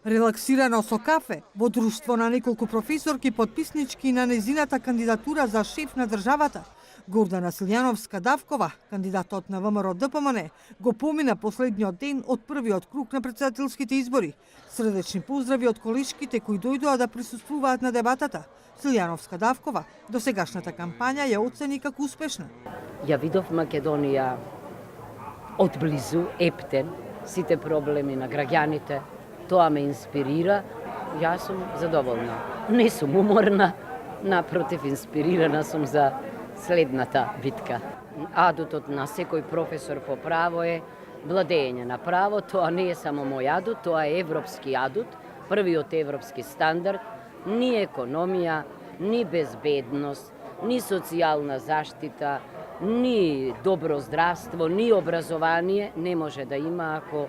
Релаксирано со кафе, во друштво на неколку професорки подписнички на незината кандидатура за шеф на државата, Гордана Силјановска-Давкова, кандидатот на ВМРО ДПМН, го помина последниот ден од првиот круг на претседателските избори. Средечни поздрави од колешките кои дојдоа да присуствуваат на дебатата. Силјановска-Давкова досегашната кампања ја оцени како успешна. Ја видов Македонија од близу, ептен, сите проблеми на граѓаните. Тоа ме инспирира. Јас сум задоволна. Не сум уморна, напротив, инспирирана сум за следната битка. Адутот на секој професор по право е владење на право. Тоа не е само мој адут, тоа е европски адут, првиот европски стандард. Ни економија, ни безбедност, ни социјална заштита, ни добро здравство, ни образование не може да има ако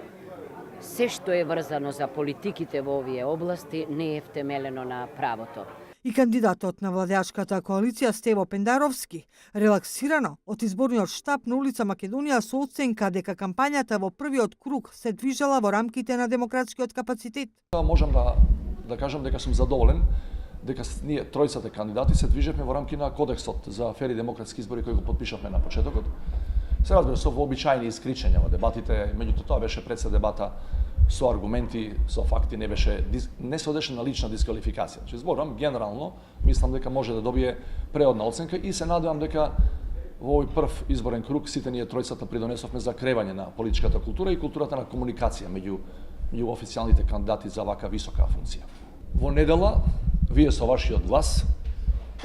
се што е врзано за политиките во овие области не е втемелено на правото. И кандидатот на владеачката коалиција Стево Пендаровски, релаксирано од изборниот штаб на улица Македонија со оценка дека кампањата во првиот круг се движела во рамките на демократскиот капацитет. Можам да кажам дека сум задоволен дека ние тројцата кандидати се движевме во рамки на кодексот за фери демократски избори кој го подпишавме на почетокот. Се разбира со вообичаени искричења во дебатите, меѓутоа тоа беше пред се дебата со аргументи, со факти, не се одеше на лична дисквалификација. Значи зборам генерално, мислам дека може да добие преодна оценка и се надевам дека во овој прв изборен круг сите ние тројцата придонесовме за кревање на политичката култура и културата на комуникација меѓу официјалните кандидати за вака висока функција. Во недела вие со вашиот глас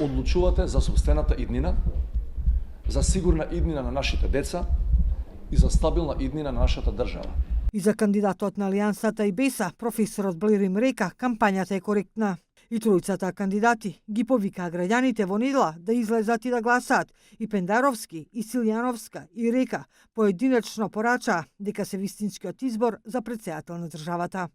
одлучувате за сопствената иднина, за сигурна иднина на нашите деца и за стабилна иднина на нашата држава. И за кандидатот на Алијансата и Беса, професорот Блерим река, кампањата е коректна. И тројцата кандидати ги повикаа граѓаните во недела да излезат и да гласаат. И Пендаровски, и Силјановска, и Река поединечно порачаа дека се вистинскиот избор за претседател на државата.